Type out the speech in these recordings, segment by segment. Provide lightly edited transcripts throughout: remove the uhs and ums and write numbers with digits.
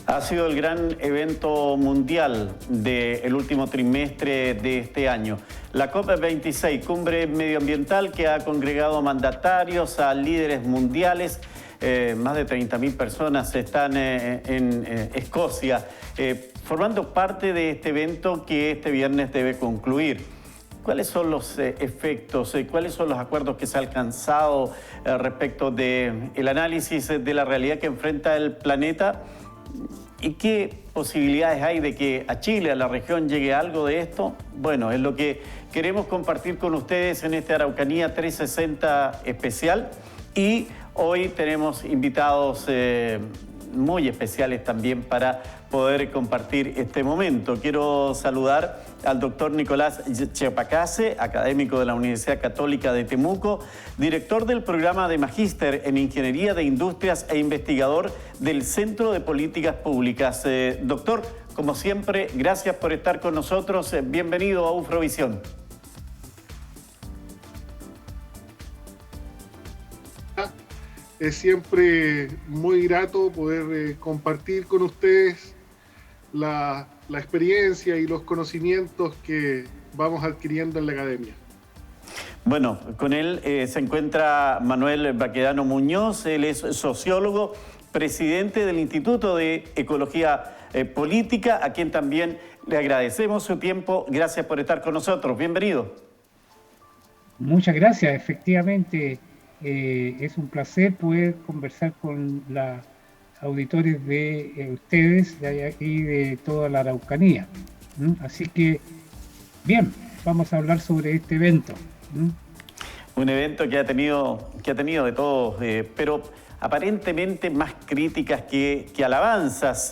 Ha sido el gran evento mundial del último trimestre de este año. La COP26, cumbre medioambiental que ha congregado mandatarios, a líderes mundiales. Más de 30.000 personas están en Escocia, formando parte de este evento que este viernes debe concluir. ¿Cuáles son los efectos? ¿Cuáles son los acuerdos que se ha alcanzado respecto del análisis de la realidad que enfrenta el planeta? ¿Y qué posibilidades hay de que a Chile, a la región, llegue algo de esto? Bueno, es lo que queremos compartir con ustedes en este Araucanía 360 especial. Y hoy tenemos invitados muy especiales también para poder compartir este momento. Quiero saludar al doctor Nicolás Chapacase, académico de la Universidad Católica de Temuco, director del programa de Magíster en Ingeniería de Industrias e investigador del Centro de Políticas Públicas. Doctor, como siempre, gracias por estar con nosotros. Bienvenido a UFROvisión. Es siempre muy grato poder compartir con ustedes la experiencia y los conocimientos que vamos adquiriendo en la academia. Bueno, con él se encuentra Manuel Baquedano Muñoz. Él es sociólogo, presidente del Instituto de Ecología Política, a quien también le agradecemos su tiempo. Gracias por estar con nosotros. Bienvenido. Muchas gracias. Efectivamente, es un placer poder conversar con los auditores de ustedes y de toda la Araucanía. Así que, bien, vamos a hablar sobre este evento. Un evento que ha tenido de todo, pero aparentemente más críticas que alabanzas.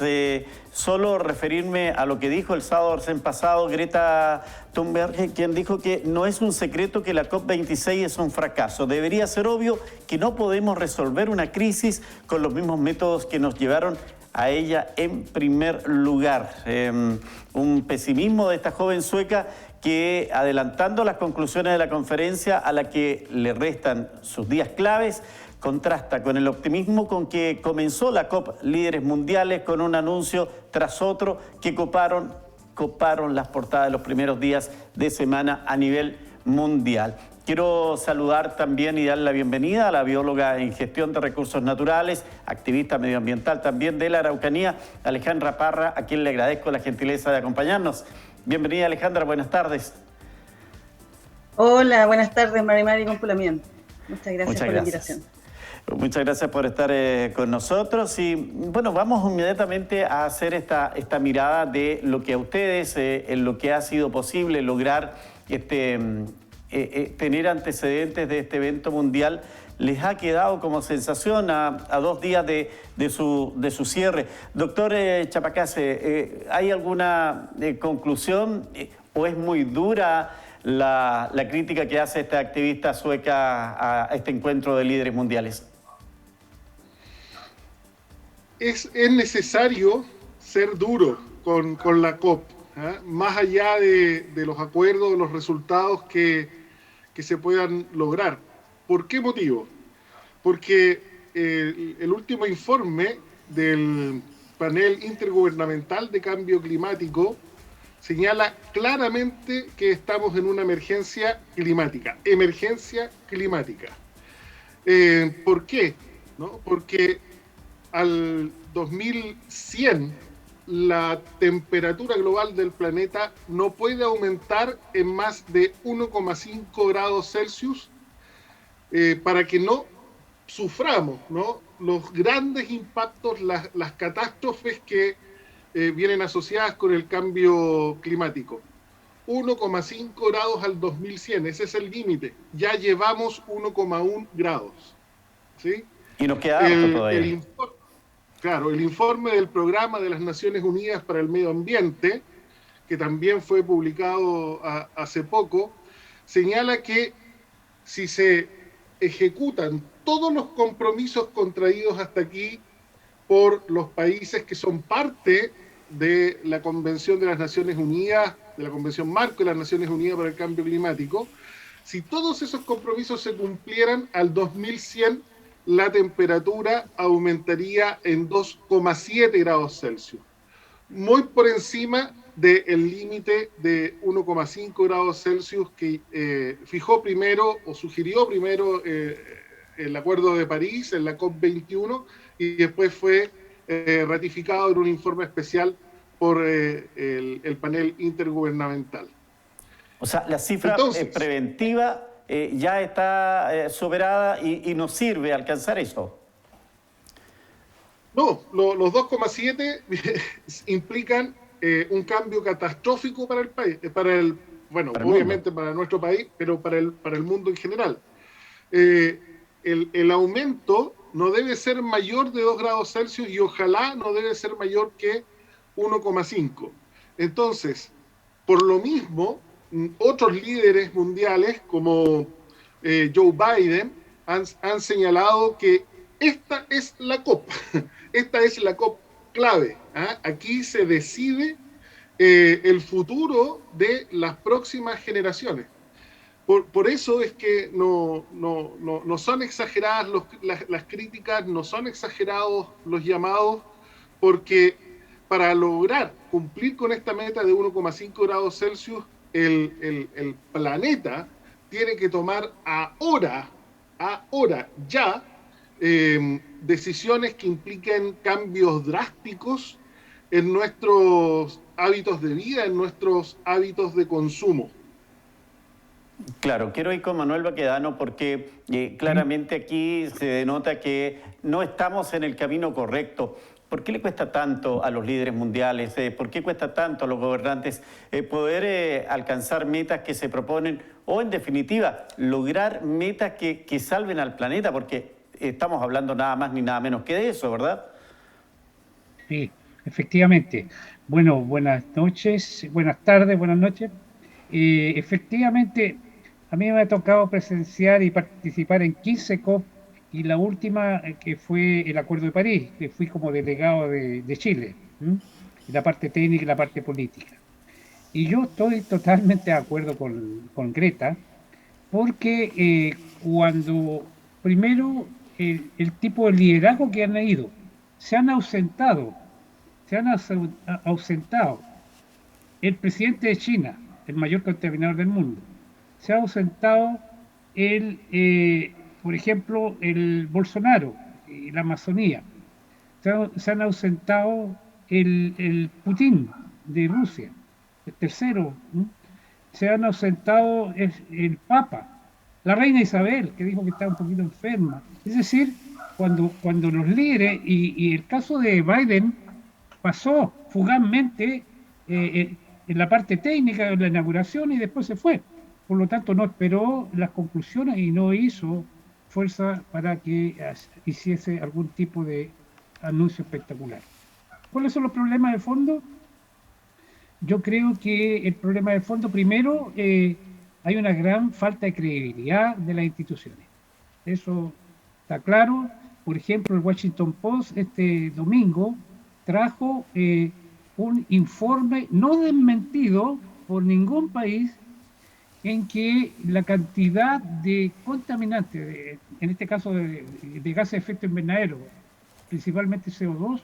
Solo referirme a lo que dijo el sábado pasado Greta Thunberg, quien dijo que no es un secreto que la COP26 es un fracaso. Debería ser obvio que no podemos resolver una crisis con los mismos métodos que nos llevaron a ella en primer lugar. Un pesimismo de esta joven sueca que, adelantando las conclusiones de la conferencia a la que le restan sus días claves, contrasta con el optimismo con que comenzó la COP Líderes Mundiales, con un anuncio tras otro que coparon las portadas de los primeros días de semana a nivel mundial. Quiero saludar también y dar la bienvenida a la bióloga en gestión de recursos naturales, activista medioambiental también de la Araucanía, Alejandra Parra, a quien le agradezco la gentileza de acompañarnos. Bienvenida, Alejandra, buenas tardes. Hola, buenas tardes, Mari Compulamiento. Muchas gracias por la invitación. Muchas gracias por estar con nosotros y bueno, vamos inmediatamente a hacer esta mirada de lo que a ustedes, en lo que ha sido posible lograr tener antecedentes de este evento mundial, les ha quedado como sensación a 2 días de su cierre. Doctor Chapacase, ¿hay alguna conclusión o es muy dura la crítica que hace esta activista sueca a este encuentro de líderes mundiales? Es necesario ser duro con la COP, más allá de los acuerdos, los resultados que se puedan lograr. ¿Por qué motivo? Porque el último informe del panel intergubernamental de cambio climático señala claramente que estamos en una emergencia climática. ¿Por qué? ¿No? Porque al 2100 la temperatura global del planeta no puede aumentar en más de 1,5 grados Celsius para que no suframos, ¿no?, los grandes impactos, las catástrofes que vienen asociadas con el cambio climático. 1,5 grados al 2100, ese es el límite. Ya llevamos 1,1 grados. ¿Sí? Y nos queda harto todavía. Claro, el informe del Programa de las Naciones Unidas para el Medio Ambiente, que también fue publicado hace poco, señala que si se ejecutan todos los compromisos contraídos hasta aquí por los países que son parte de la Convención de las Naciones Unidas, de la Convención Marco de las Naciones Unidas para el Cambio Climático, si todos esos compromisos se cumplieran al 2100, la temperatura aumentaría en 2,7 grados Celsius, muy por encima del límite de 1,5 grados Celsius que fijó primero o sugirió primero el Acuerdo de París en la COP21 y después fue ratificado en un informe especial por el panel intergubernamental. O sea, la cifra preventiva ya está superada y nos sirve alcanzar eso. No, los 2,7 implican un cambio catastrófico para el país, bueno, obviamente para nuestro país, pero para el mundo en general. El aumento no debe ser mayor de 2 grados Celsius y ojalá no debe ser mayor que 1,5. Entonces, por lo mismo, otros líderes mundiales como Joe Biden han señalado que esta es la COP, esta es la COP clave. Aquí se decide el futuro de las próximas generaciones. Por eso es que no son exageradas las críticas, no son exagerados los llamados, porque para lograr cumplir con esta meta de 1,5 grados Celsius, el planeta tiene que tomar ahora ya, decisiones que impliquen cambios drásticos en nuestros hábitos de vida, en nuestros hábitos de consumo. Claro, quiero ir con Manuel Baquedano porque claramente aquí se denota que no estamos en el camino correcto. ¿Por qué le cuesta tanto a los líderes mundiales? ¿Por qué cuesta tanto a los gobernantes poder alcanzar metas que se proponen o, en definitiva, lograr metas que salven al planeta? Porque estamos hablando nada más ni nada menos que de eso, ¿verdad? Sí, efectivamente. Bueno, buenas noches, buenas tardes, buenas noches. Efectivamente, a mí me ha tocado presenciar y participar en 15 COP y la última que fue el Acuerdo de París, que fui como delegado de Chile, la parte técnica y la parte política. Y yo estoy totalmente de acuerdo con Greta, porque cuando primero el tipo de liderazgo que han ido, se han ausentado el presidente de China, el mayor contaminador del mundo, se ha ausentado por ejemplo, el Bolsonaro y la Amazonía, se han ausentado el Putin de Rusia, el tercero, se han ausentado el Papa, la reina Isabel, que dijo que estaba un poquito enferma. Es decir, cuando los líderes, y el caso de Biden pasó fugazmente en la parte técnica de la inauguración y después se fue. Por lo tanto, no esperó las conclusiones y no hizo fuerza para que hiciese algún tipo de anuncio espectacular. ¿Cuáles son los problemas de fondo? Yo creo que el problema de fondo, primero, hay una gran falta de credibilidad de las instituciones. Eso está claro. Por ejemplo, el Washington Post este domingo trajo un informe no desmentido por ningún país en que la cantidad de contaminantes, en este caso de gases de efecto invernadero, principalmente CO2,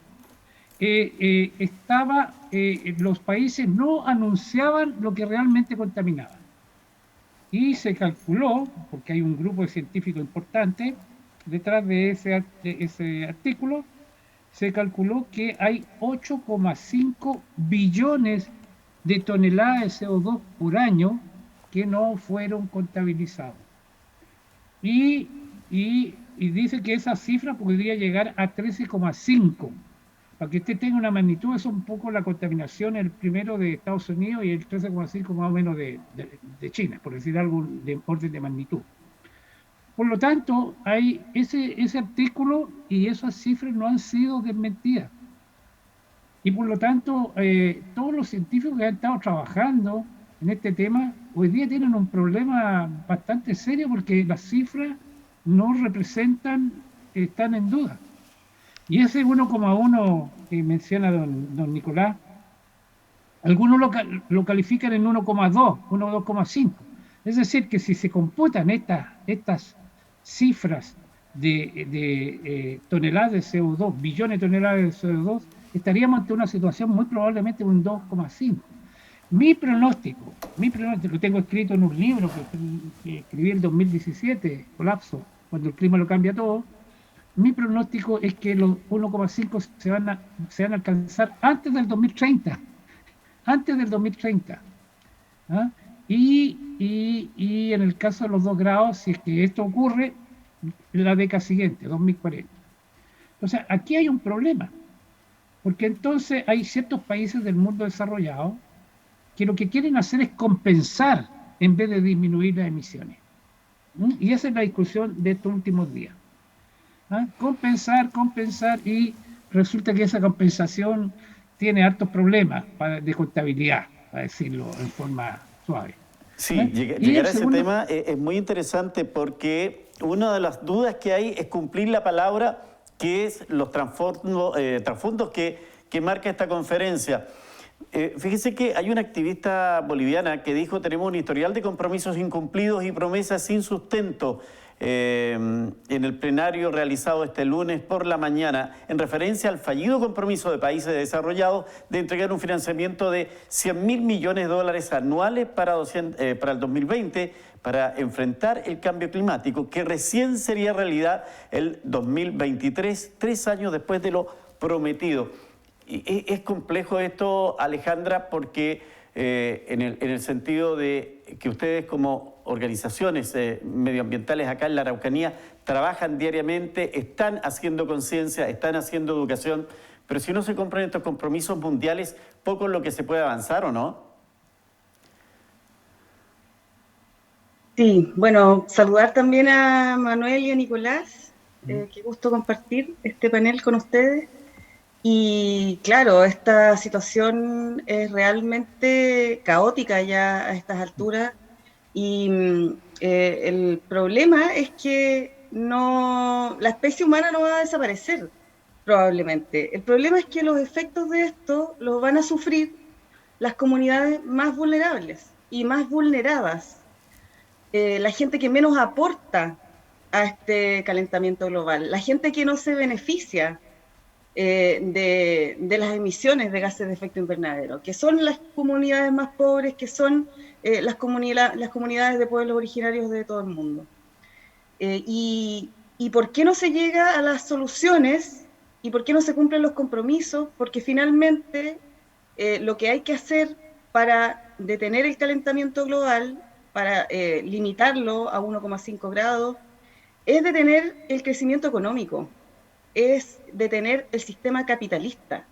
los países no anunciaban lo que realmente contaminaba. Y se calculó, porque hay un grupo de científicos importante detrás de ese artículo, se calculó que hay 8,5 billones de toneladas de CO2 por año que no fueron contabilizados. Y dice que esa cifra podría llegar a 13,5. Para que usted tenga una magnitud, es un poco la contaminación, el primero de Estados Unidos y el 13,5 más o menos de China, por decir algo de orden de magnitud. Por lo tanto, hay ese artículo y esas cifras no han sido desmentidas. Y por lo tanto, todos los científicos que han estado trabajando en este tema, hoy día tienen un problema bastante serio porque las cifras no representan, están en duda. Y ese 1,1 que menciona don Nicolás, algunos lo califican en 1,2, 1,2,5. Es decir, que si se computan estas cifras toneladas de CO2, billones de toneladas de CO2, estaríamos ante una situación muy probablemente de un 2,5. Mi pronóstico, lo tengo escrito en un libro que escribí en 2017, Colapso, cuando el clima lo cambia todo. Mi pronóstico es que los 1,5 se van a alcanzar antes del 2030. Antes del 2030. ¿Ah? Y en el caso de los 2 grados, si es que esto ocurre, la década siguiente, 2040. O sea, aquí hay un problema, porque entonces hay ciertos países del mundo desarrollado que lo que quieren hacer es compensar en vez de disminuir las emisiones. Y esa es la discusión de estos últimos días. ¿Ah? Compensar, y resulta que esa compensación tiene hartos problemas de contabilidad, para decirlo en forma suave. Sí, llegar a ese tema es muy interesante porque una de las dudas que hay es cumplir la palabra, que es los trasfondos que marca esta conferencia. Fíjese que hay una activista boliviana que dijo: tenemos un historial de compromisos incumplidos y promesas sin sustento, en el plenario realizado este lunes por la mañana, en referencia al fallido compromiso de países desarrollados de entregar un financiamiento de $100.000 millones anuales para el 2020 para enfrentar el cambio climático, que recién sería realidad el 2023, 3 años después de lo prometido. Y es complejo esto, Alejandra, porque en el sentido de que ustedes como organizaciones medioambientales acá en la Araucanía trabajan diariamente, están haciendo conciencia, están haciendo educación, pero si no se cumplen estos compromisos mundiales, poco es lo que se puede avanzar, ¿o no? Sí, bueno, saludar también a Manuel y a Nicolás. Qué gusto compartir este panel con ustedes. Y claro, esta situación es realmente caótica ya a estas alturas. Y el problema es que la especie humana no va a desaparecer, probablemente. El problema es que los efectos de esto los van a sufrir las comunidades más vulnerables y más vulneradas. La gente que menos aporta a este calentamiento global, la gente que no se beneficia de las emisiones de gases de efecto invernadero, que son las comunidades más pobres, que son las comunidades de pueblos originarios de todo el mundo. ¿Y por qué no se llega a las soluciones? ¿Y por qué no se cumplen los compromisos? Porque finalmente lo que hay que hacer para detener el calentamiento global, para limitarlo a 1,5 grados, es detener el crecimiento económico, es detener el sistema capitalista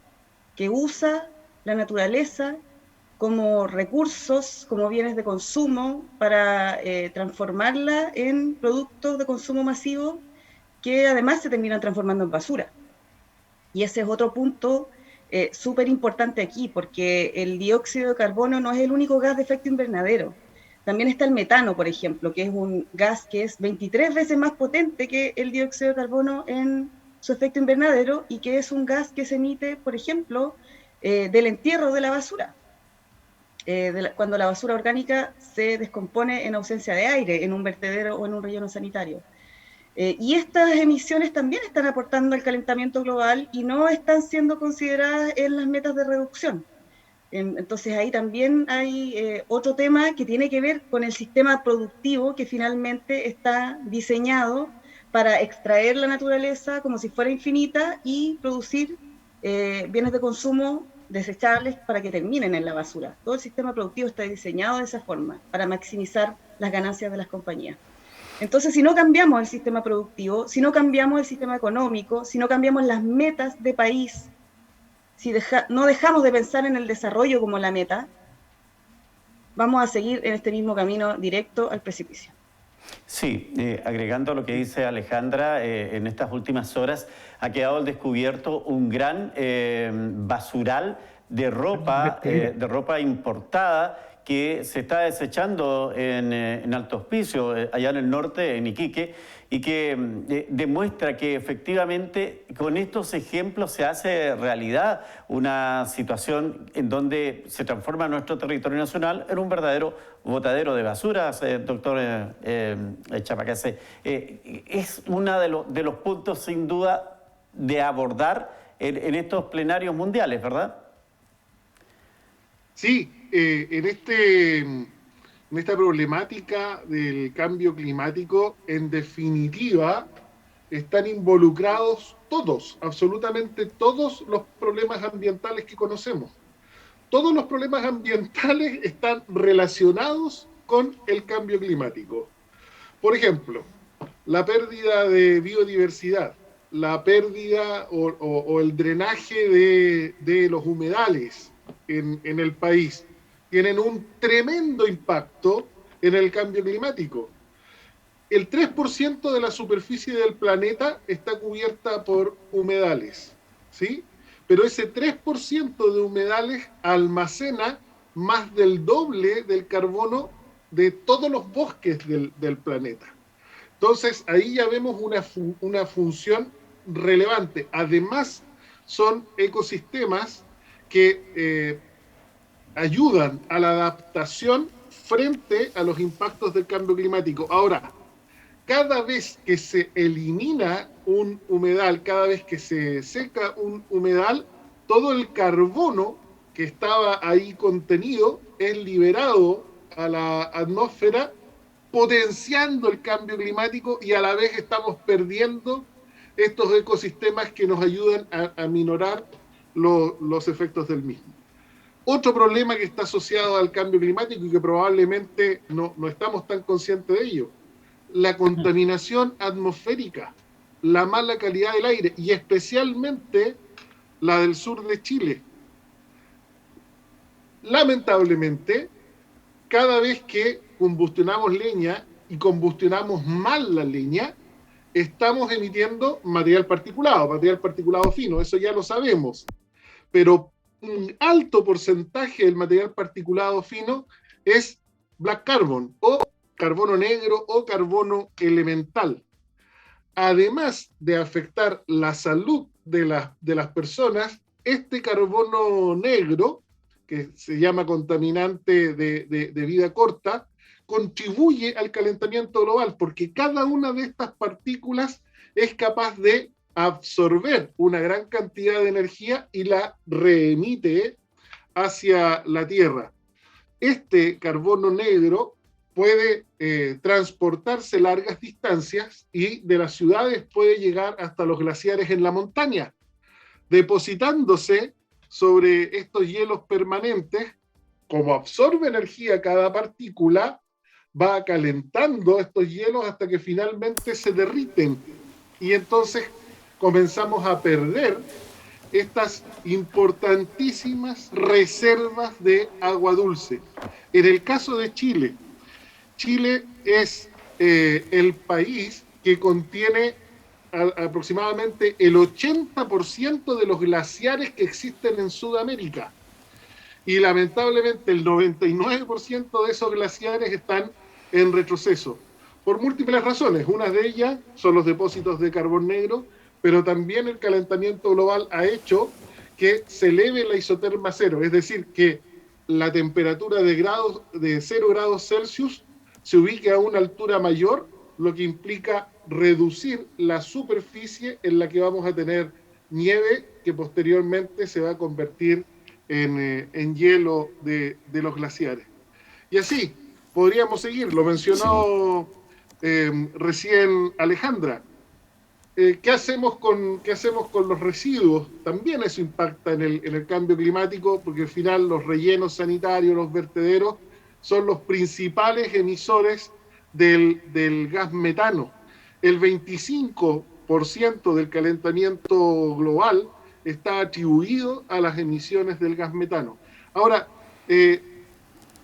que usa la naturaleza como recursos, como bienes de consumo, para transformarla en productos de consumo masivo que además se terminan transformando en basura. Y ese es otro punto súper importante aquí, porque el dióxido de carbono no es el único gas de efecto invernadero. También está el metano, por ejemplo, que es un gas que es 23 veces más potente que el dióxido de carbono en su efecto invernadero, y que es un gas que se emite, por ejemplo, del entierro de la basura. Cuando la basura orgánica se descompone en ausencia de aire, en un vertedero o en un relleno sanitario. Y estas emisiones también están aportando al calentamiento global y no están siendo consideradas en las metas de reducción. Entonces ahí también hay otro tema que tiene que ver con el sistema productivo que finalmente está diseñado para extraer la naturaleza como si fuera infinita y producir bienes de consumo desechables para que terminen en la basura. Todo el sistema productivo está diseñado de esa forma, para maximizar las ganancias de las compañías. Entonces, si no cambiamos el sistema productivo, si no cambiamos el sistema económico, si no cambiamos las metas de país, si no dejamos de pensar en el desarrollo como la meta, vamos a seguir en este mismo camino directo al precipicio. Sí, agregando a lo que dice Alejandra, en estas últimas horas ha quedado al descubierto un gran basural de ropa importada que se está desechando en Alto Hospicio, allá en el norte, en Iquique, y que demuestra que efectivamente con estos ejemplos se hace realidad una situación en donde se transforma nuestro territorio nacional en un verdadero botadero de basuras, doctor Chapacase. Es uno de los puntos sin duda de abordar en estos plenarios mundiales, ¿verdad? Sí, en esta problemática del cambio climático, en definitiva, están involucrados todos, absolutamente todos los problemas ambientales que conocemos. Todos los problemas ambientales están relacionados con el cambio climático. Por ejemplo, la pérdida de biodiversidad, la pérdida o el drenaje de los humedales en el país, tienen un tremendo impacto en el cambio climático. El 3% de la superficie del planeta está cubierta por humedales, ¿sí? Pero ese 3% de humedales almacena más del doble del carbono de todos los bosques del planeta. Entonces, ahí ya vemos una función relevante. Además, son ecosistemas que ayudan a la adaptación frente a los impactos del cambio climático. Ahora, cada vez que se elimina un humedal, cada vez que se seca un humedal, todo el carbono que estaba ahí contenido es liberado a la atmósfera, potenciando el cambio climático, y a la vez estamos perdiendo estos ecosistemas que nos ayudan a minorar los efectos del mismo. Otro problema que está asociado al cambio climático y que probablemente no estamos tan conscientes de ello: la contaminación atmosférica, la mala calidad del aire, y especialmente la del sur de Chile. Lamentablemente, cada vez que combustionamos leña y combustionamos mal la leña, estamos emitiendo material particulado fino, eso ya lo sabemos. Pero un alto porcentaje del material particulado fino es black carbon, o carbono negro, o carbono elemental. Además de afectar la salud de las personas, este carbono negro, que se llama contaminante de vida corta, contribuye al calentamiento global, porque cada una de estas partículas es capaz de absorber una gran cantidad de energía y la reemite hacia la Tierra. Este carbono negro puede transportarse largas distancias y de las ciudades puede llegar hasta los glaciares en la montaña, depositándose sobre estos hielos permanentes. Como absorbe energía cada partícula, va calentando estos hielos hasta que finalmente se derriten, y entonces comenzamos a perder estas importantísimas reservas de agua dulce. En el caso de Chile, Chile es el país que contiene aproximadamente el 80% de los glaciares que existen en Sudamérica. Y lamentablemente el 99% de esos glaciares están en retroceso, por múltiples razones. Una de ellas son los depósitos de carbón negro, pero también el calentamiento global ha hecho que se eleve la isoterma cero, es decir, que la temperatura de 0 grados Celsius se ubique a una altura mayor, lo que implica reducir la superficie en la que vamos a tener nieve, que posteriormente se va a convertir en hielo de los glaciares. Y así podríamos seguir. Lo mencionó recién Alejandra. ¿Qué hacemos con los residuos? También eso impacta en el cambio climático, porque al final los rellenos sanitarios, los vertederos, son los principales emisores del gas metano. El 25% del calentamiento global está atribuido a las emisiones del gas metano. Ahora, en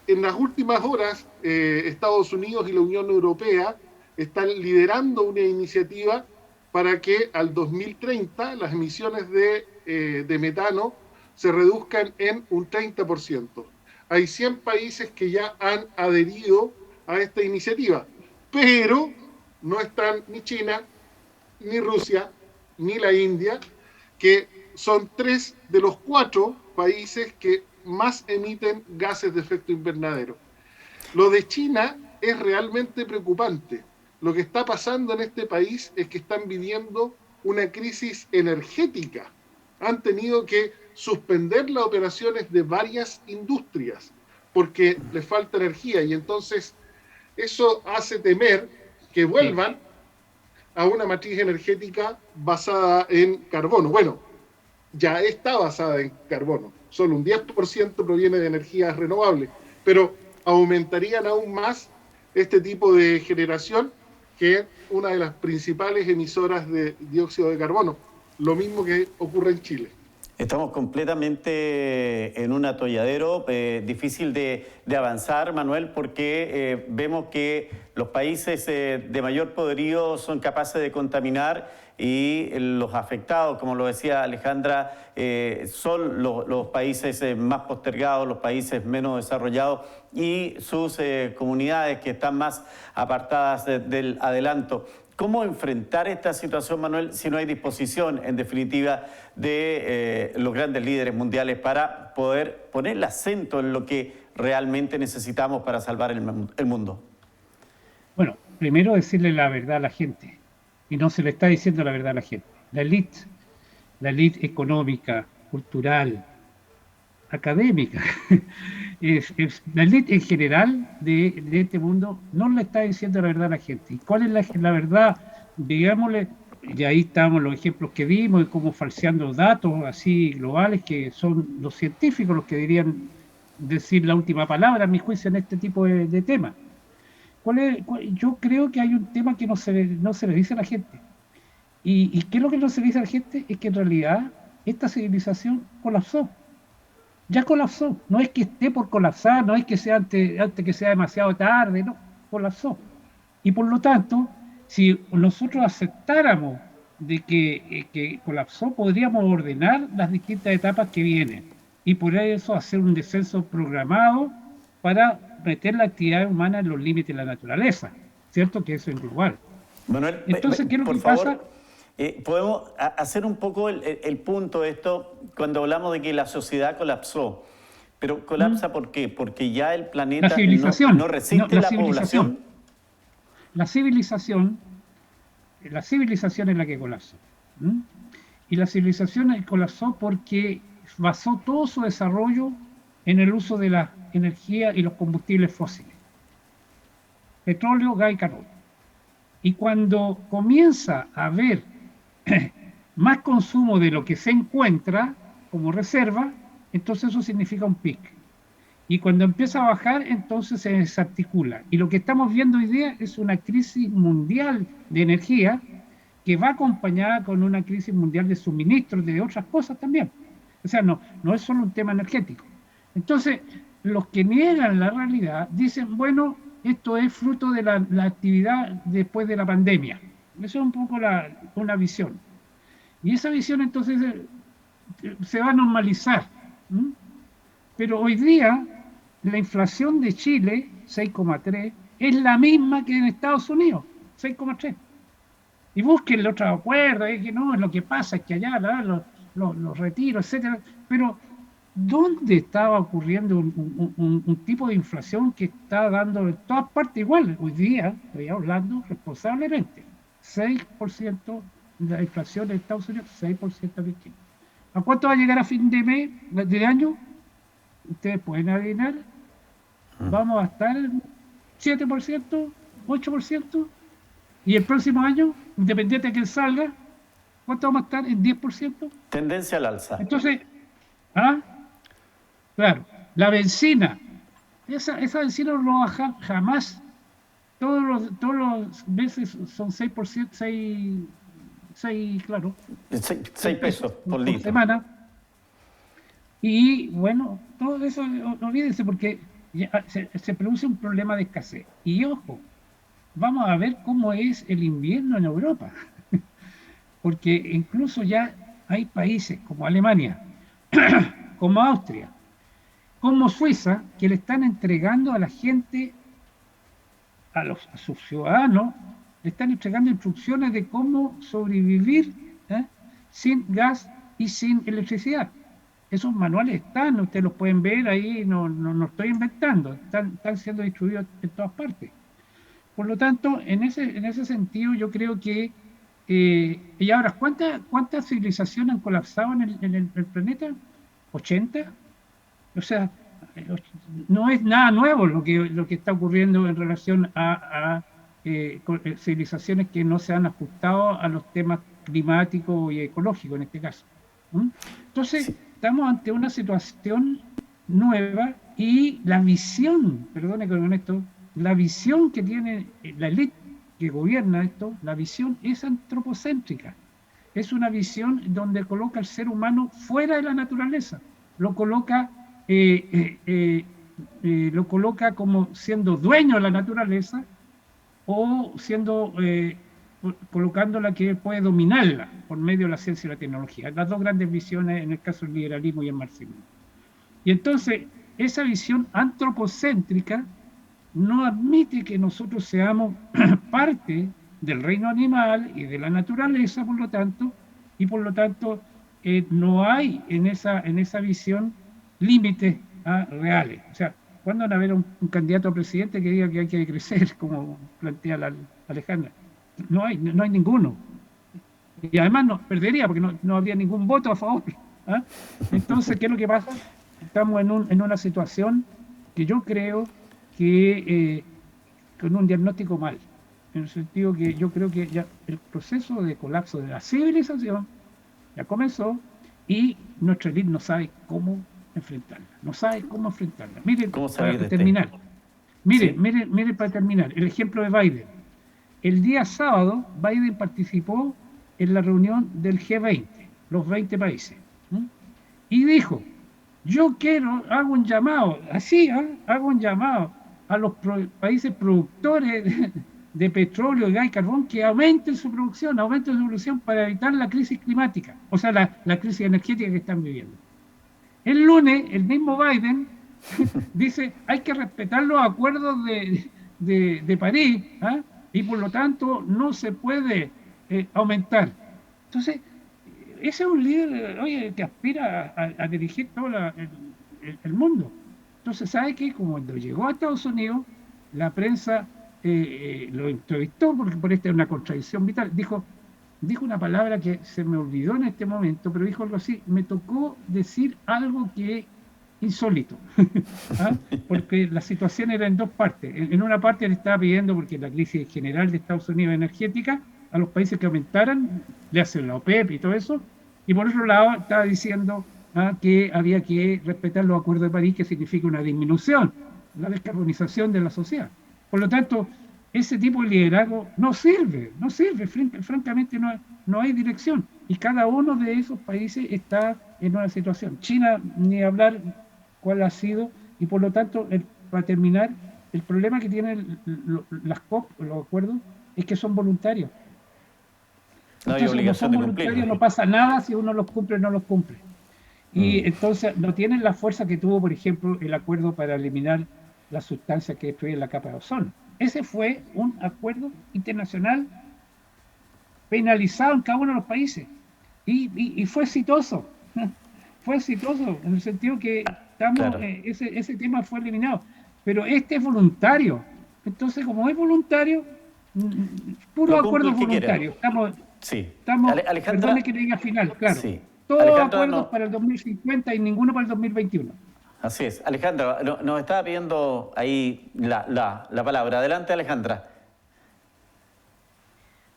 las últimas horas, Estados Unidos y la Unión Europea están liderando una iniciativa para que al 2030 las emisiones de metano se reduzcan en un 30%. Hay 100 países que ya han adherido a esta iniciativa, pero no están ni China, ni Rusia, ni la India, que son 3 de los 4 países que más emiten gases de efecto invernadero. Lo de China es realmente preocupante. Lo que está pasando en este país es que están viviendo una crisis energética. Han tenido que suspender las operaciones de varias industrias porque les falta energía, y entonces eso hace temer que vuelvan a una matriz energética basada en carbono. Bueno, ya está basada en carbono, solo un 10% proviene de energías renovables, pero aumentarían aún más este tipo de generación, que es una de las principales emisoras de dióxido de carbono, lo mismo que ocurre en Chile. Estamos completamente en un atolladero, difícil de avanzar, Manuel, porque vemos que los países de mayor poderío son capaces de contaminar, y los afectados, como lo decía Alejandra, son los países más postergados, los países menos desarrollados, y sus comunidades que están más apartadas del adelanto. ¿Cómo enfrentar esta situación, Manuel, si no hay disposición, en definitiva, de los grandes líderes mundiales para poder poner el acento en lo que realmente necesitamos para salvar el mundo? Bueno, primero decirle la verdad a la gente, y no se le está diciendo la verdad a la gente. La élite económica, cultural, académica, la élite en general de este mundo no le está diciendo la verdad a la gente. ¿Y cuál es la verdad? Digámosle, y ahí estamos los ejemplos que vimos, de cómo falseando datos así globales, que son los científicos los que deberían decir la última palabra, a mi juicio, en este tipo de temas. Yo creo que hay un tema que no se le dice a la gente. ¿Y qué es lo que no se le dice a la gente? Es que en realidad esta civilización colapsó. Ya colapsó. No es que esté por colapsar, no es que sea antes que sea demasiado tarde, no, colapsó. Y por lo tanto, si nosotros aceptáramos de que colapsó, podríamos ordenar las distintas etapas que vienen, y por eso hacer un descenso programado para meter la actividad humana en los límites de la naturaleza, ¿cierto? Que eso es global. Manuel, entonces, ¿qué es lo que favor, pasa? podemos hacer un poco el punto de esto cuando hablamos de que la sociedad colapsó. Pero colapsa, ¿por qué? Porque ya el planeta no resiste la población. La civilización es la que colapsó. Y la civilización colapsó porque basó todo su desarrollo en el uso de la energía y los combustibles fósiles. Petróleo, gas y carbón. Y cuando comienza a haber más consumo de lo que se encuentra como reserva, entonces eso significa un pic. Y cuando empieza a bajar, entonces se desarticula. Y lo que estamos viendo hoy día es una crisis mundial de energía que va acompañada con una crisis mundial de suministros, de otras cosas también. O sea, no es solo un tema energético. Entonces, los que niegan la realidad dicen, bueno, esto es fruto de la actividad después de la pandemia. Eso es un poco una visión. Y esa visión entonces se va a normalizar. Pero hoy día la inflación de Chile, 6,3, es la misma que en Estados Unidos, 6,3. Y busquen los otros acuerdos, que no, lo que pasa es que allá los retiros, etcétera. Pero ¿dónde estaba ocurriendo un tipo de inflación que está dando en todas partes igual? Hoy día, estoy hablando responsablemente, 6% de la inflación en Estados Unidos, 6% en Chile. ¿A cuánto va a llegar a fin de mes, de año? Ustedes pueden adivinar. Vamos a estar en 7%, 8%, y el próximo año, independiente de que salga, ¿cuánto vamos a estar? En 10%. Tendencia al alza. Entonces, claro, la benzina, esa benzina no va a bajar jamás. Todos los meses son 6%, 6 claro. 6 pesos por litro. Semana. Y bueno, todo eso, olvídense, porque se produce un problema de escasez. Y ojo, vamos a ver cómo es el invierno en Europa. Porque incluso ya hay países como Alemania, como Austria, como Suiza, que le están entregando a la gente, a sus ciudadanos, le están entregando instrucciones de cómo sobrevivir sin gas y sin electricidad. Esos manuales están, ustedes los pueden ver ahí, no estoy inventando, están siendo distribuidos en todas partes. Por lo tanto, en ese sentido, yo creo que... y ahora, ¿cuántas civilizaciones han colapsado en el planeta? ¿80? O sea, no es nada nuevo lo que está ocurriendo en relación a civilizaciones que no se han ajustado a los temas climáticos y ecológicos en este caso. Entonces, estamos ante una situación nueva y la visión, perdone con esto, la visión que tiene la élite que gobierna esto, la visión es antropocéntrica. Es una visión donde coloca al ser humano fuera de la naturaleza, lo coloca como siendo dueño de la naturaleza o siendo colocándola que puede dominarla por medio de la ciencia y la tecnología. Las dos grandes visiones en el caso del liberalismo y el marxismo. Y entonces, esa visión antropocéntrica no admite que nosotros seamos parte del reino animal y de la naturaleza, por lo tanto, no hay en esa visión límites reales. O sea, ¿cuándo van a haber un candidato a presidente que diga que hay que crecer, como plantea la Alejandra? No hay ninguno. Y además perdería, porque no habría ningún voto a favor. Entonces, ¿qué es lo que pasa? Estamos en una situación que yo creo que con un diagnóstico mal, en el sentido que yo creo que ya el proceso de colapso de la civilización ya comenzó y nuestra élite no sabe cómo enfrentarla, Miren, para terminar, miren para terminar, el ejemplo de Biden. El día sábado, Biden participó en la reunión del G20, los 20 países, y dijo: yo hago un llamado a los países productores de petróleo, gas y carbón que aumenten su producción para evitar la crisis climática, o sea, la crisis energética que están viviendo. El lunes, el mismo Biden dice: hay que respetar los acuerdos de París, y por lo tanto no se puede aumentar. Entonces, ese es un líder, que aspira a dirigir todo el mundo. Entonces, ¿sabe qué? Como cuando llegó a Estados Unidos, la prensa lo entrevistó, porque por esta es una contradicción vital. Dijo una palabra que se me olvidó en este momento, pero dijo algo así: me tocó decir algo que insólito. Porque la situación era en dos partes. En una parte le estaba pidiendo, porque la crisis general de Estados Unidos energética, a los países que aumentaran, le hacen la OPEP y todo eso, y por otro lado estaba diciendo que había que respetar los acuerdos de París, que significa una disminución, la descarbonización de la sociedad. Por lo tanto, ese tipo de liderazgo no sirve, francamente no hay dirección, y cada uno de esos países está en una situación. China, ni hablar cuál ha sido, y por lo tanto, para terminar, el problema que tienen las COP, los acuerdos, es que son voluntarios. No hay entonces, obligación como son de voluntarios, cumplirlo. no pasa nada si uno los cumple o no los cumple. Y entonces no tienen la fuerza que tuvo, por ejemplo, el acuerdo para eliminar las sustancias que destruyen la capa de ozono. Ese fue un acuerdo internacional penalizado en cada uno de los países. Y fue exitoso. Fue exitoso en el sentido que Claro. ese tema fue eliminado. Pero este es voluntario. Entonces, como es voluntario, puro Lo cumple acuerdo el que quiere. voluntario. Sí. Estamos, Alejandra, perdone que le diga final, claro. sí. Todos Alejandra, acuerdos para el 2050 y ninguno para el 2021. Así es. Alejandra, nos estaba pidiendo ahí la palabra. Adelante, Alejandra.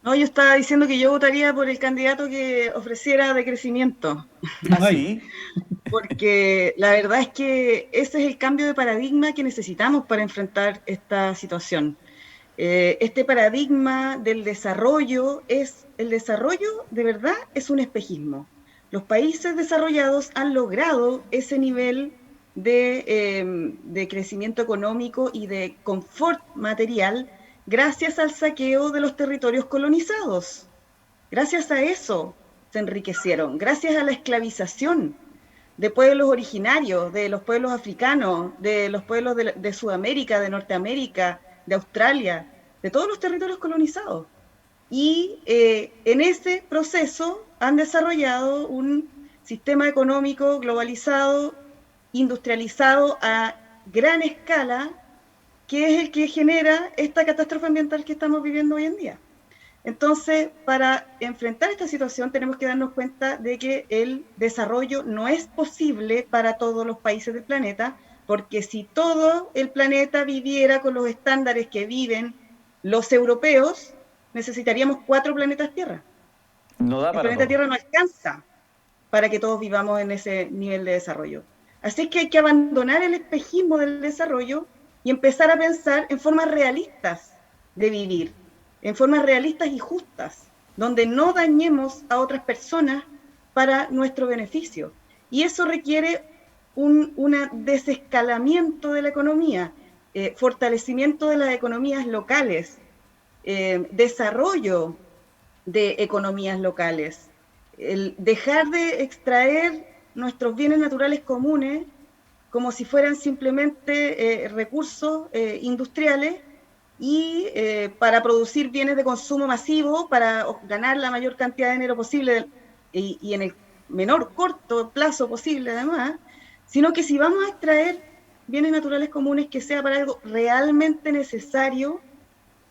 No, yo estaba diciendo que yo votaría por el candidato que ofreciera decrecimiento. Sí. Porque la verdad es que ese es el cambio de paradigma que necesitamos para enfrentar esta situación. Este paradigma del desarrollo de verdad es un espejismo. Los países desarrollados han logrado ese nivel de crecimiento económico y de confort material gracias al saqueo de los territorios colonizados. Gracias a eso se enriquecieron, gracias a la esclavización de pueblos originarios, de los pueblos africanos, de los pueblos de Sudamérica, de Norteamérica, de Australia, de todos los territorios colonizados. y en ese proceso han desarrollado un sistema económico globalizado, industrializado a gran escala, que es el que genera esta catástrofe ambiental que estamos viviendo hoy en día. Entonces, para enfrentar esta situación tenemos que darnos cuenta de que el desarrollo no es posible para todos los países del planeta, porque si todo el planeta viviera con los estándares que viven los europeos, necesitaríamos 4 planetas Tierra. No da El para planeta todo. Tierra no alcanza para que todos vivamos en ese nivel de desarrollo. Así que hay que abandonar el espejismo del desarrollo y empezar a pensar en formas realistas de vivir, en formas realistas y justas, donde no dañemos a otras personas para nuestro beneficio. Y eso requiere un desescalamiento de la economía, fortalecimiento de las economías locales, desarrollo de economías locales, el dejar de extraer nuestros bienes naturales comunes como si fueran simplemente recursos industriales y para producir bienes de consumo masivo, para ganar la mayor cantidad de dinero posible y en el menor corto plazo posible además, sino que si vamos a extraer bienes naturales comunes que sea para algo realmente necesario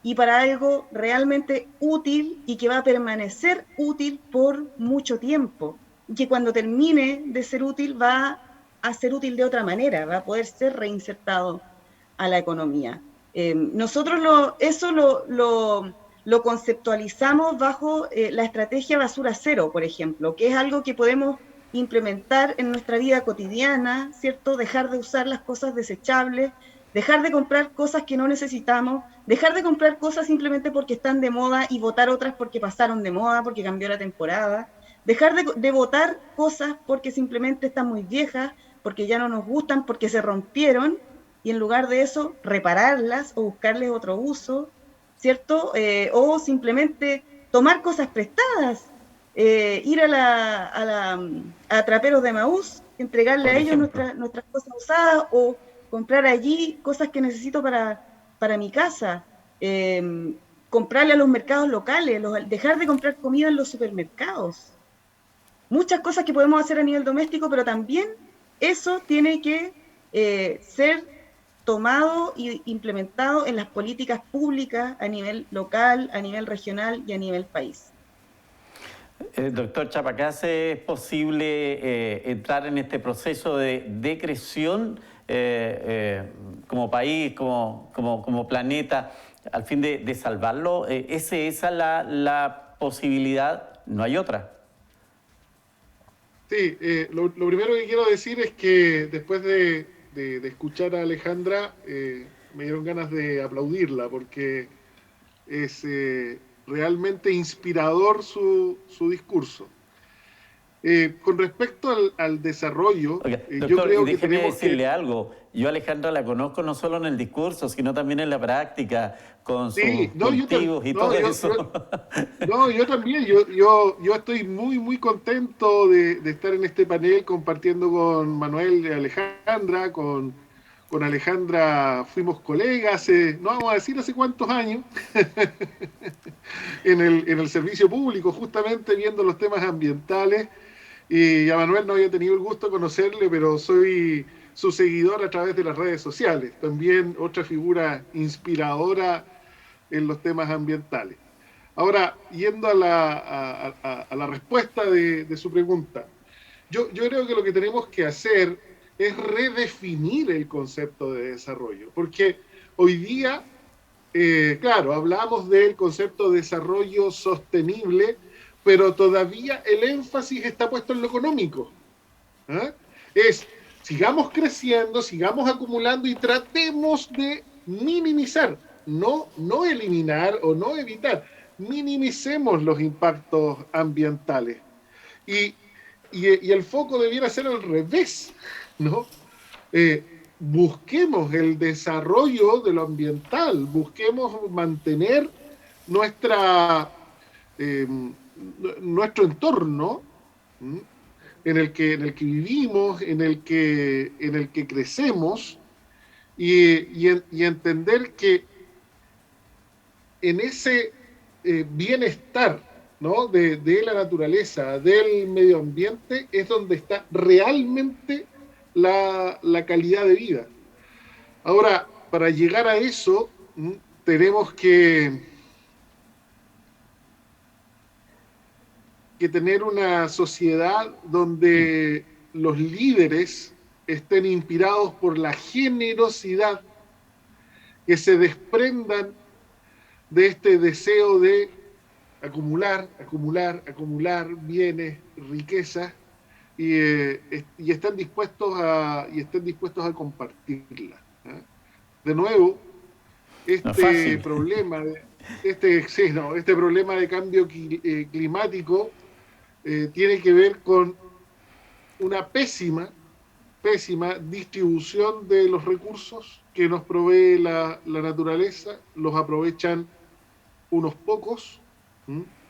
y para algo realmente útil y que va a permanecer útil por mucho tiempo. Y que cuando termine de ser útil va a ser útil de otra manera, va a poder ser reinsertado a la economía. Nosotros eso lo conceptualizamos bajo la estrategia basura cero, por ejemplo, que es algo que podemos implementar en nuestra vida cotidiana, ¿cierto? Dejar de usar las cosas desechables, dejar de comprar cosas que no necesitamos, dejar de comprar cosas simplemente porque están de moda y botar otras porque pasaron de moda, porque cambió la temporada, dejar de botar cosas porque simplemente están muy viejas, porque ya no nos gustan, porque se rompieron, y en lugar de eso, repararlas o buscarles otro uso, ¿cierto? O simplemente tomar cosas prestadas, ir a traperos de Maús, entregarle Por a ellos ejemplo. nuestras cosas usadas o comprar allí cosas que necesito para mi casa, comprarle a los mercados locales, dejar de comprar comida en los supermercados. Muchas cosas que podemos hacer a nivel doméstico, pero también eso tiene que ser tomado e implementado en las políticas públicas a nivel local, a nivel regional y a nivel país. Doctor Chapacase, ¿es posible entrar en este proceso de decreción como país, como planeta, al fin de salvarlo? ¿Es esa la posibilidad? No hay otra. Sí, lo primero que quiero decir es que después de escuchar a Alejandra, me dieron ganas de aplaudirla porque es realmente inspirador su discurso. Con respecto al desarrollo, Oiga, yo doctor, y creo que déjeme tenemos que... decirle algo. Yo a Alejandra la conozco no solo en el discurso, sino también en la práctica, con Sí, sus cultivos y todo eso. yo también, yo estoy muy, muy contento de estar en este panel compartiendo con Manuel y Alejandra, con Alejandra fuimos colegas, no vamos a decir hace cuántos años, en el servicio público, justamente viendo los temas ambientales. Y a Manuel no había tenido el gusto de conocerle, pero soy su seguidor a través de las redes sociales. También otra figura inspiradora en los temas ambientales. Ahora, yendo a la respuesta de su pregunta, yo creo que lo que tenemos que hacer es redefinir el concepto de desarrollo, porque hoy día, claro, hablamos del concepto de desarrollo sostenible, pero todavía el énfasis está puesto en lo económico. ¿Eh? Sigamos creciendo, sigamos acumulando y tratemos de minimizar, no eliminar o no evitar, minimicemos los impactos ambientales. Y el foco debiera ser al revés, ¿no? Busquemos el desarrollo de lo ambiental, busquemos mantener nuestro entorno, ¿m? en el que vivimos, en el que crecemos, y entender que en ese bienestar, ¿no? de la naturaleza, del medio ambiente, es donde está realmente la calidad de vida. Ahora, para llegar a eso, tenemos que tener una sociedad donde los líderes estén inspirados por la generosidad, que se desprendan de este deseo de acumular, acumular, acumular bienes, riquezas, y estén dispuestos a compartirla. ¿Eh? De nuevo, este problema de cambio climático tiene que ver con una pésima distribución de los recursos que nos provee la naturaleza. Los aprovechan unos pocos,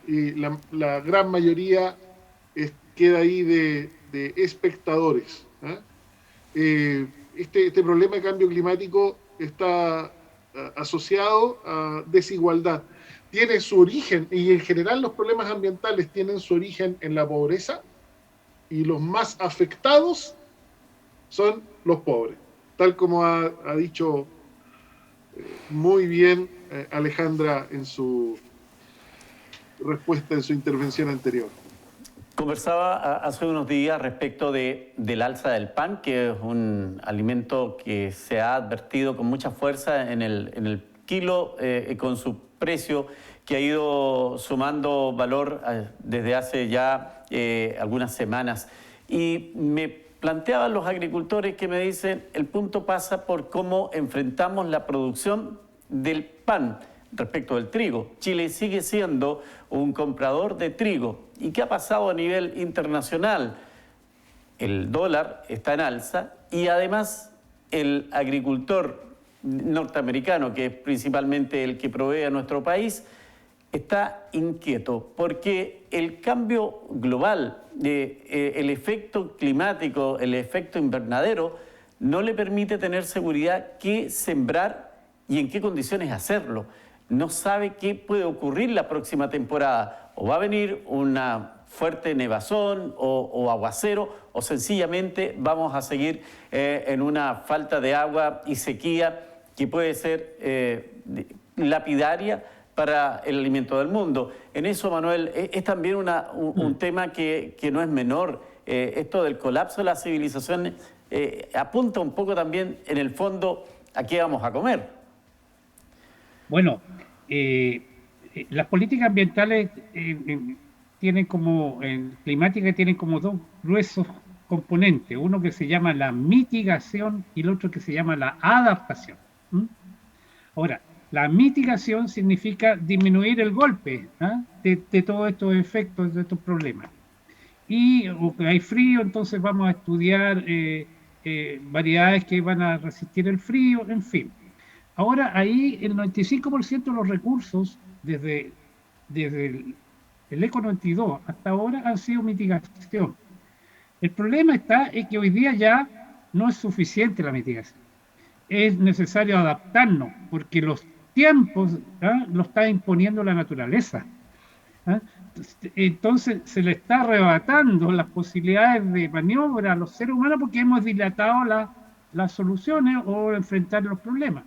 y la gran mayoría queda ahí de espectadores. Este problema de cambio climático está asociado a desigualdad. Tiene su origen, y en general los problemas ambientales tienen su origen en la pobreza, y los más afectados son los pobres, tal como ha dicho muy bien Alejandra en su respuesta, en su intervención anterior. Conversaba hace unos días respecto del alza del pan, que es un alimento que se ha advertido con mucha fuerza en el kilo, con su precio que ha ido sumando valor desde hace ya algunas semanas. Y me planteaban los agricultores que me dicen, el punto pasa por cómo enfrentamos la producción del pan respecto del trigo. Chile sigue siendo un comprador de trigo. ¿Y qué ha pasado a nivel internacional? El dólar está en alza y además el agricultor norteamericano, que es principalmente el que provee a nuestro país, está inquieto porque el cambio global, el efecto climático, el efecto invernadero, no le permite tener seguridad qué sembrar y en qué condiciones hacerlo. No sabe qué puede ocurrir la próxima temporada. O va a venir una fuerte nevazón o aguacero, o sencillamente vamos a seguir en una falta de agua y sequía que puede ser lapidaria para el alimento del mundo. En eso, Manuel, es también un tema que no es menor. Esto del colapso de la civilización apunta un poco también, en el fondo, a qué vamos a comer. Bueno, las políticas ambientales climáticas tienen como dos gruesos componentes, uno que se llama la mitigación y el otro que se llama la adaptación. Ahora, la mitigación significa disminuir el golpe de todos estos efectos, de estos problemas. Y o que hay frío, entonces vamos a estudiar variedades que van a resistir el frío, en fin. Ahora, ahí el 95% de los recursos, desde el ECO 92 hasta ahora, han sido mitigación. El problema es que hoy día ya no es suficiente la mitigación. Es necesario adaptarnos, porque los tiempos lo está imponiendo la naturaleza. Entonces se le está arrebatando las posibilidades de maniobra a los seres humanos porque hemos dilatado las soluciones o enfrentar los problemas.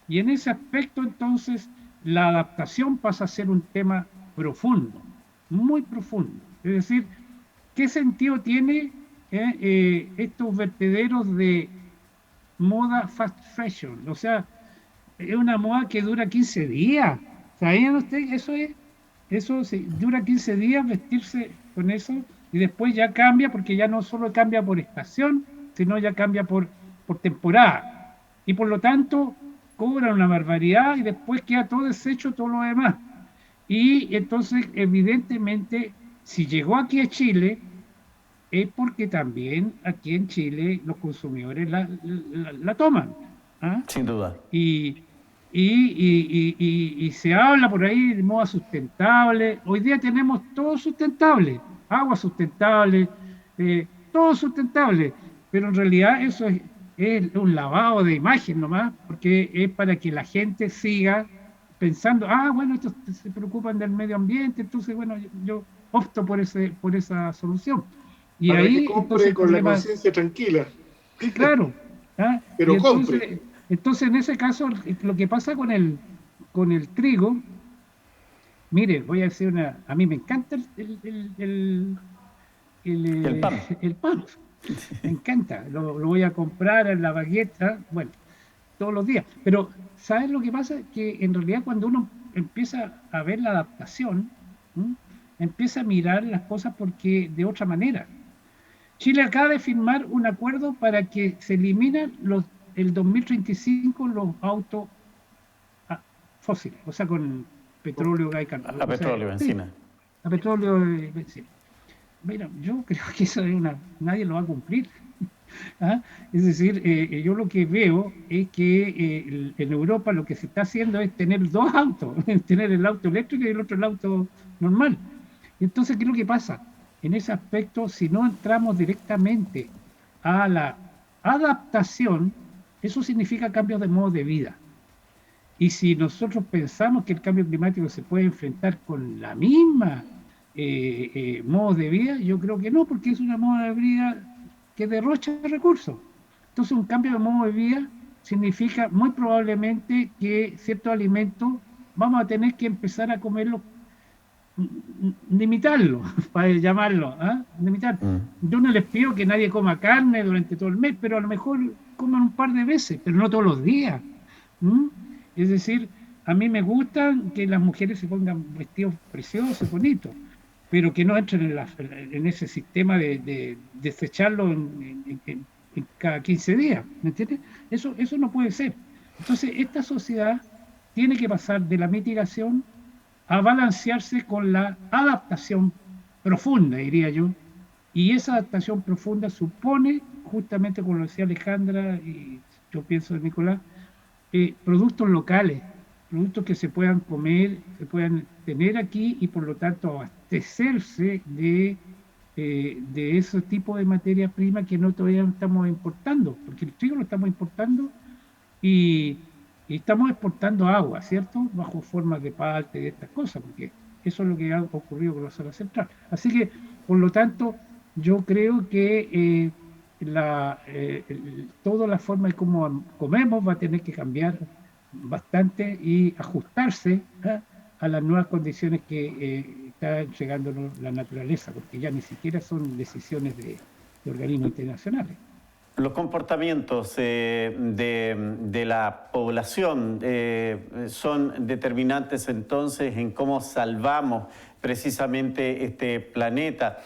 Y en ese aspecto, entonces, la adaptación pasa a ser un tema profundo, muy profundo. Es decir, ¿qué sentido tiene estos vertederos de moda fast fashion? O sea, es una moda que dura 15 días. ¿Sabían ustedes? Eso dura 15 días vestirse con eso y después ya cambia, porque ya no solo cambia por estación, sino ya cambia por temporada. Y por lo tanto cobran una barbaridad y después queda todo deshecho, todo lo demás. Y entonces, evidentemente, si llegó aquí a Chile, es porque también aquí en Chile los consumidores la toman. Sin duda. Y se habla por ahí de moda sustentable. Hoy día tenemos todo sustentable, agua sustentable, todo sustentable, pero en realidad eso es un lavado de imagen nomás, porque es para que la gente siga pensando, bueno, estos se preocupan del medio ambiente, entonces, bueno, yo opto por esa solución. Y para ahí, que compre entonces, el con la problema, conciencia tranquila, sí, claro. Y pero compre. entonces, en ese caso, lo que pasa con el trigo, mire, voy a decir a mí me encanta El pan. el pan, me encanta, lo voy a comprar en la baguette, bueno, todos los días. Pero, ¿sabes lo que pasa? Que en realidad cuando uno empieza a ver la adaptación, ¿m? Empieza a mirar las cosas porque de otra manera. Chile acaba de firmar un acuerdo para que se eliminen el 2035 los autos fósiles, o sea, con petróleo, gas y carbón. A O sea, petróleo, sí, benzina. a petróleo y benzina. Mira, yo creo que eso nadie lo va a cumplir. ¿Ah? Es decir, yo lo que veo es que en Europa lo que se está haciendo es tener dos autos, tener el auto eléctrico y el otro el auto normal. Entonces, ¿qué es lo que pasa? En ese aspecto, si no entramos directamente a la adaptación, eso significa cambios de modo de vida. Y si nosotros pensamos que el cambio climático se puede enfrentar con la misma modo de vida, yo creo que no, porque es una modo de vida que derrocha recursos. Entonces, un cambio de modo de vida significa muy probablemente que ciertos alimentos vamos a tener que empezar a comerlos, limitarlo, para llamarlo, limitar. Yo no les pido que nadie coma carne durante todo el mes, pero a lo mejor coman un par de veces, pero no todos los días. ¿Mm? Es decir, a mí me gusta que las mujeres se pongan vestidos preciosos, bonitos, pero que no entren en ese sistema de desecharlo en cada 15 días, ¿me entiendes? Eso no puede ser. Entonces, esta sociedad tiene que pasar de la mitigación a balancearse con la adaptación profunda, diría yo, y esa adaptación profunda supone, justamente como lo decía Alejandra, y yo pienso de Nicolás, productos locales, productos que se puedan comer, se puedan tener aquí y por lo tanto abastecerse de ese tipo de materia prima que no todavía estamos importando, porque el trigo lo estamos importando y, y estamos exportando agua, ¿cierto? Bajo formas de palta y de estas cosas, porque eso es lo que ha ocurrido con la zona central. Así que, por lo tanto, yo creo que toda la forma de cómo comemos va a tener que cambiar bastante y ajustarse a las nuevas condiciones que está entregándonos la naturaleza, porque ya ni siquiera son decisiones de organismos internacionales. Los comportamientos de la población son determinantes entonces en cómo salvamos precisamente este planeta.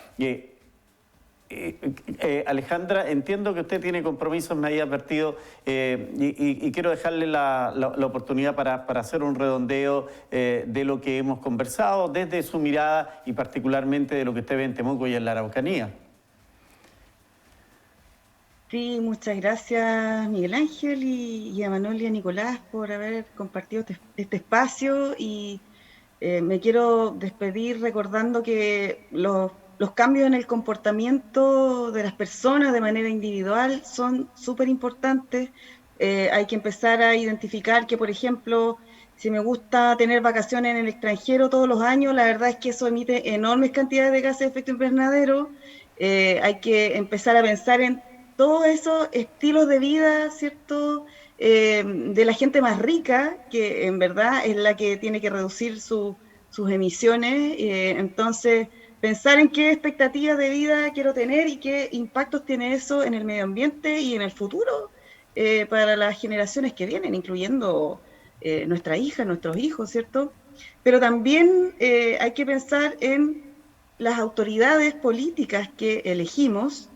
Alejandra, entiendo que usted tiene compromisos, me había advertido, y quiero dejarle la oportunidad para hacer un redondeo de lo que hemos conversado desde su mirada y particularmente de lo que usted ve en Temuco y en la Araucanía. Sí, muchas gracias Miguel Ángel y a Manuel y a Nicolás por haber compartido este espacio y me quiero despedir recordando que los cambios en el comportamiento de las personas de manera individual son súper importantes. Hay que empezar a identificar que, por ejemplo, si me gusta tener vacaciones en el extranjero todos los años, la verdad es que eso emite enormes cantidades de gases de efecto invernadero. Hay que empezar a pensar en todos esos estilos de vida, ¿cierto?, de la gente más rica, que en verdad es la que tiene que reducir sus emisiones. Entonces, pensar en qué expectativas de vida quiero tener y qué impactos tiene eso en el medio ambiente y en el futuro para las generaciones que vienen, incluyendo nuestra hija, nuestros hijos, ¿cierto? Pero también hay que pensar en las autoridades políticas que elegimos,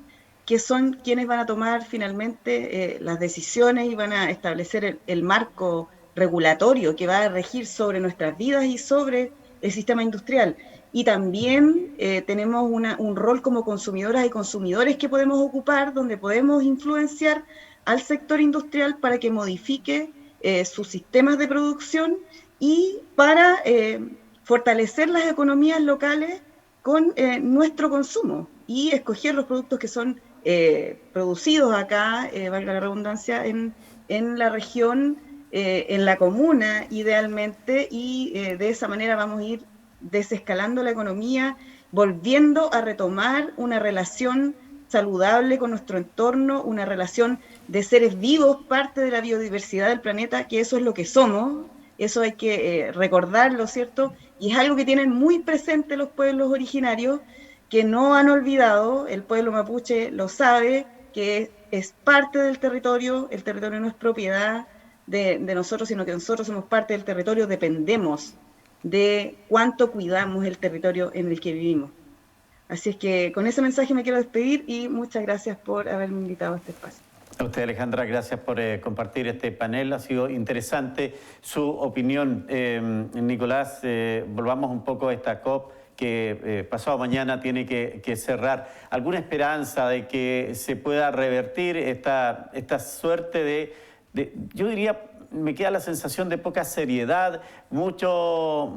que son quienes van a tomar finalmente las decisiones y van a establecer el marco regulatorio que va a regir sobre nuestras vidas y sobre el sistema industrial. Y también tenemos un rol como consumidoras y consumidores que podemos ocupar, donde podemos influenciar al sector industrial para que modifique sus sistemas de producción y para fortalecer las economías locales con nuestro consumo y escoger los productos que son producidos acá, valga la redundancia, en la región en la comuna, idealmente, y de esa manera vamos a ir desescalando la economía, volviendo a retomar una relación saludable con nuestro entorno, una relación de seres vivos, parte de la biodiversidad del planeta, que eso es lo que somos, eso hay que recordarlo, ¿cierto? Y es algo que tienen muy presente los pueblos originarios, que no han olvidado, el pueblo mapuche lo sabe, que es parte del territorio, el territorio no es propiedad de nosotros, sino que nosotros somos parte del territorio, dependemos de cuánto cuidamos el territorio en el que vivimos. Así es que con ese mensaje me quiero despedir y muchas gracias por haberme invitado a este espacio. A usted, Alejandra, gracias por compartir este panel. Ha sido interesante su opinión. Nicolás, volvamos un poco a esta COP que pasado mañana tiene que cerrar. ¿Alguna esperanza de que se pueda revertir esta suerte de, yo diría, me queda la sensación de poca seriedad, mucho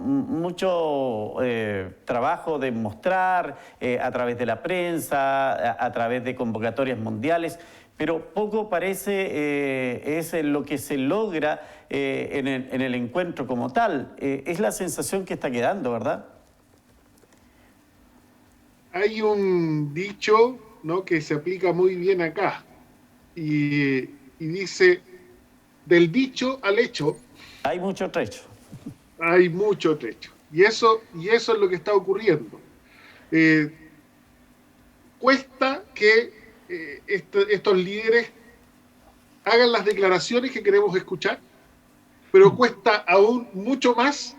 trabajo de mostrar a través de la prensa, a través de convocatorias mundiales, pero poco parece es lo que se logra en el encuentro como tal. Es la sensación que está quedando, ¿verdad? Hay un dicho, ¿no?, que se aplica muy bien acá y dice: del dicho al hecho hay mucho trecho. Hay mucho trecho. Y eso es lo que está ocurriendo. Cuesta que estos líderes hagan las declaraciones que queremos escuchar, pero cuesta aún mucho más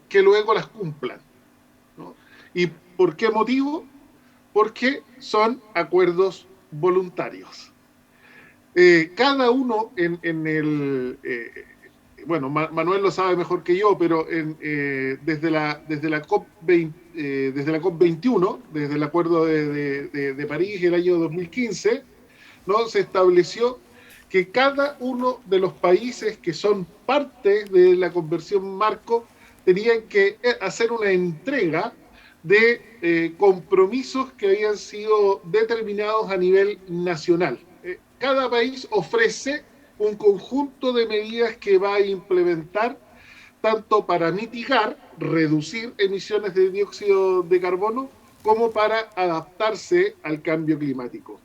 que luego las cumplan, ¿no? ¿Y por qué motivo? Porque son acuerdos voluntarios. Cada uno en el... bueno, Manuel lo sabe mejor que yo, pero desde la COP21, desde el Acuerdo de París el año 2015, ¿no?, se estableció que cada uno de los países que son parte de la Convención Marco tenían que hacer una entrega de compromisos que habían sido determinados a nivel nacional. Cada país ofrece un conjunto de medidas que va a implementar tanto para mitigar, reducir emisiones de dióxido de carbono, como para adaptarse al cambio climático.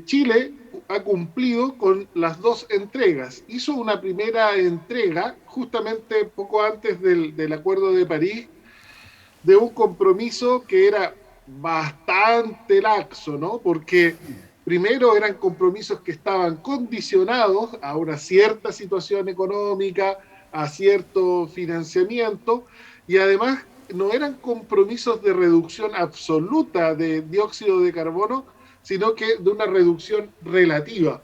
Chile ha cumplido con las dos entregas. Hizo una primera entrega justamente poco antes del Acuerdo de París, de un compromiso que era bastante laxo, ¿no? Porque primero eran compromisos que estaban condicionados a una cierta situación económica, a cierto financiamiento, y además no eran compromisos de reducción absoluta de dióxido de carbono, sino que de una reducción relativa.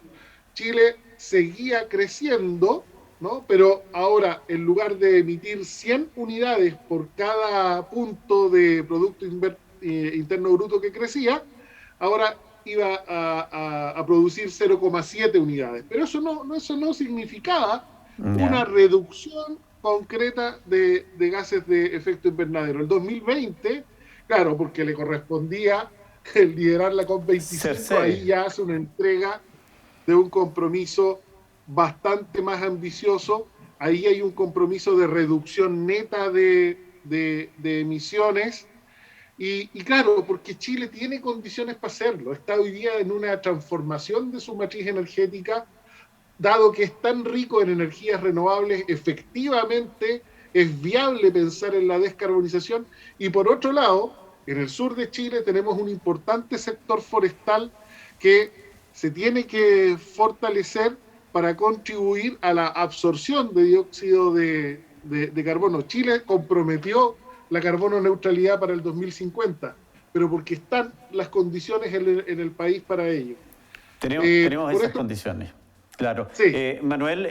Chile seguía creciendo, ¿no? Pero ahora, en lugar de emitir 100 unidades por cada punto de Producto Interno Bruto que crecía, ahora iba a producir 0,7 unidades. Pero eso no significaba una reducción concreta de gases de efecto invernadero. El 2020, claro, porque le correspondía el liderar la COP25, ahí ya hace una entrega de un compromiso bastante más ambicioso. Ahí hay un compromiso de reducción neta de emisiones. Y claro, porque Chile tiene condiciones para hacerlo. Está hoy día en una transformación de su matriz energética, dado que es tan rico en energías renovables, efectivamente es viable pensar en la descarbonización. Y por otro lado, en el sur de Chile tenemos un importante sector forestal que se tiene que fortalecer para contribuir a la absorción de dióxido de carbono. Chile comprometió la carbono neutralidad para el 2050, pero porque están las condiciones en el país para ello. Tenemos esas condiciones. Claro. Sí. Manuel,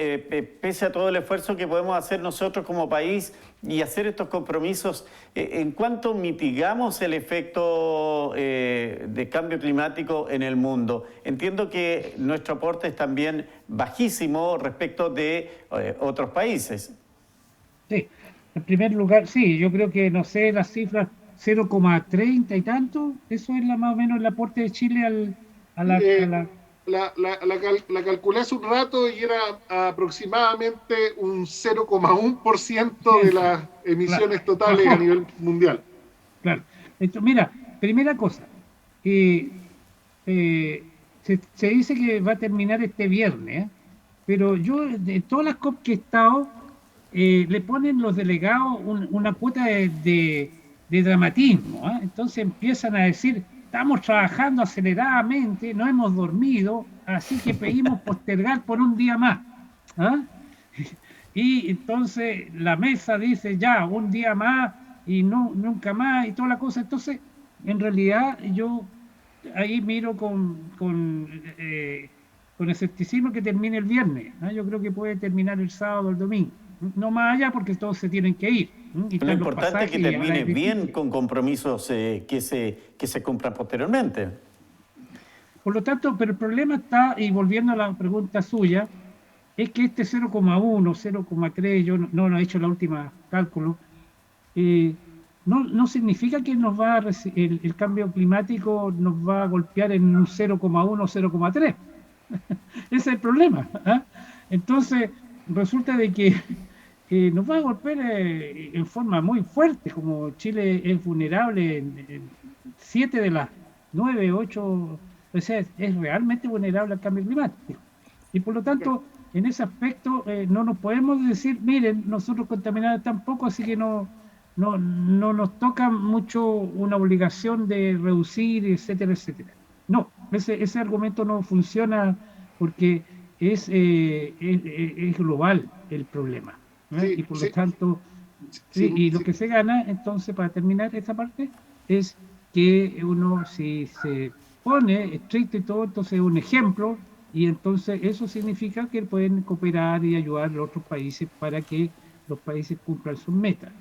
pese a todo el esfuerzo que podemos hacer nosotros como país y hacer estos compromisos, ¿en cuánto mitigamos el efecto de cambio climático en el mundo? Entiendo que nuestro aporte es también bajísimo respecto de otros países. Sí, en primer lugar, sí, yo creo que, no sé, las cifras 0,30 y tanto, eso es más o menos el aporte de Chile a la la calculé hace un rato y era aproximadamente un 0,1% de las emisiones totales a nivel mundial. Claro. Esto, mira, primera cosa, se dice que va a terminar este viernes, pero yo, de todas las COP que he estado, le ponen los delegados una cuota de dramatismo, ¿eh? Entonces empiezan a decir, estamos trabajando aceleradamente, no hemos dormido, así que pedimos postergar por un día más. ¿Ah? Y entonces la mesa dice ya, un día más y no nunca más y toda la cosa. Entonces, en realidad yo ahí miro con escepticismo que termine el viernes, ¿no? Yo creo que puede terminar el sábado o el domingo. No más allá porque todos se tienen que ir. Lo importante es que termine bien con compromisos que se cumplan posteriormente. Por lo tanto, pero el problema está, y volviendo a la pregunta suya, es que este 0,1, 0,3, yo no he hecho la última cálculo, no significa que nos va el cambio climático nos va a golpear en un 0,1 o 0,3. Ese es el problema. ¿Eh? Entonces, resulta de que nos va a golpear en forma muy fuerte, como Chile es vulnerable en 7 de las 9, 8, o sea, es realmente vulnerable al cambio climático. Y por lo tanto, en ese aspecto no nos podemos decir, miren, nosotros contaminamos tan poco, así que no nos toca mucho una obligación de reducir, etcétera, etcétera. No, ese argumento no funciona porque es global el problema. Sí, y por lo tanto, y lo que se gana, entonces, para terminar esta parte, es que uno, si se pone estricto y todo, entonces es un ejemplo, y entonces eso significa que pueden cooperar y ayudar a los otros países para que los países cumplan sus metas.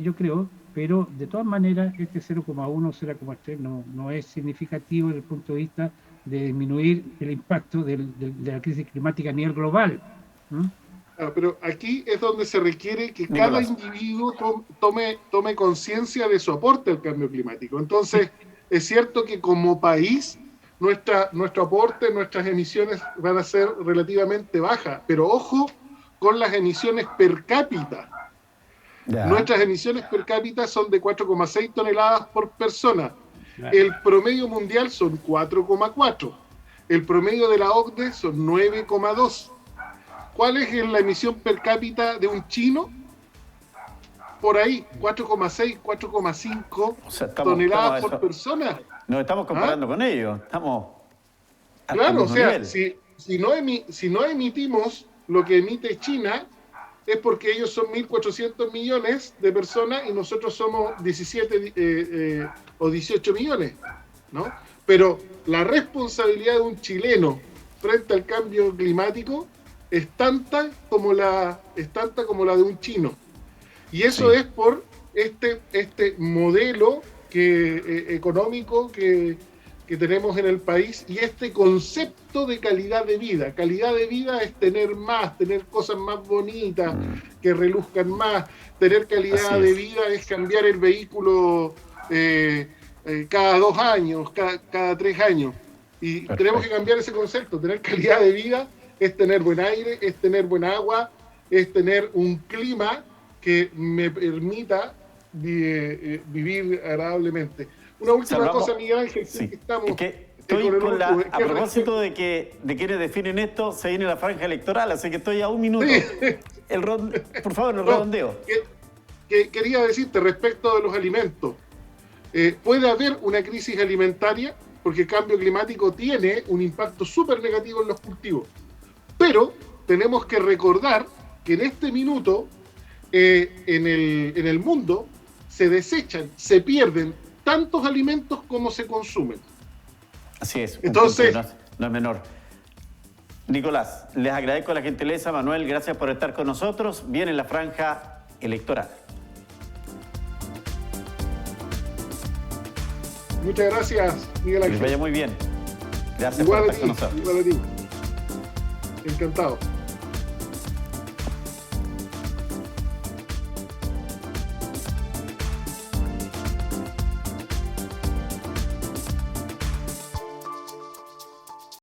Yo creo, pero de todas maneras, este 0,1, 0,3 no es significativo desde el punto de vista de disminuir el impacto de la crisis climática a nivel global. Pero aquí es donde se requiere que cada individuo tome conciencia de su aporte al cambio climático. Entonces, es cierto que como país, nuestro aporte, nuestras emisiones van a ser relativamente bajas, pero ojo con las emisiones per cápita. Ya. Nuestras emisiones per cápita son de 4,6 toneladas por persona. Ya. El promedio mundial son 4,4. El promedio de la OCDE son 9,2. ¿Cuál es la emisión per cápita de un chino? Por ahí, 4,6, 4,5 toneladas por persona. Nos estamos comparando con ellos. Estamos claro, o sea, si no emitimos lo que emite China, es porque ellos son 1.400 millones de personas y nosotros somos 17 o 18 millones, ¿no? Pero la responsabilidad de un chileno frente al cambio climático es tanta como la de un chino. Y eso es por este modelo económico que tenemos en el país y este concepto de calidad de vida. Calidad de vida es tener más, tener cosas más bonitas, que reluzcan más. Tener calidad de vida es cambiar el vehículo cada 2 años, cada 3 años. Y tenemos que cambiar ese concepto. Tener calidad de vida es tener buen aire, es tener buena agua, es tener un clima que me permita vivir agradablemente. Una última cosa, Miguel Ángel, que estamos... a propósito de quienes definen esto, se viene la franja electoral, así que estoy a un minuto. Sí. Por favor, el redondeo. Quería decirte respecto de los alimentos. Puede haber una crisis alimentaria porque el cambio climático tiene un impacto súper negativo en los cultivos. Pero tenemos que recordar que en este minuto en el mundo se desechan, se pierden tantos alimentos como se consumen. Así es. Entonces, no es menor. Nicolás, les agradezco la gentileza. Manuel, gracias por estar con nosotros. Viene la franja electoral. Muchas gracias, Miguel Ángel. Que les vaya muy bien. Gracias por estar con nosotros. Igual a ti. Encantado.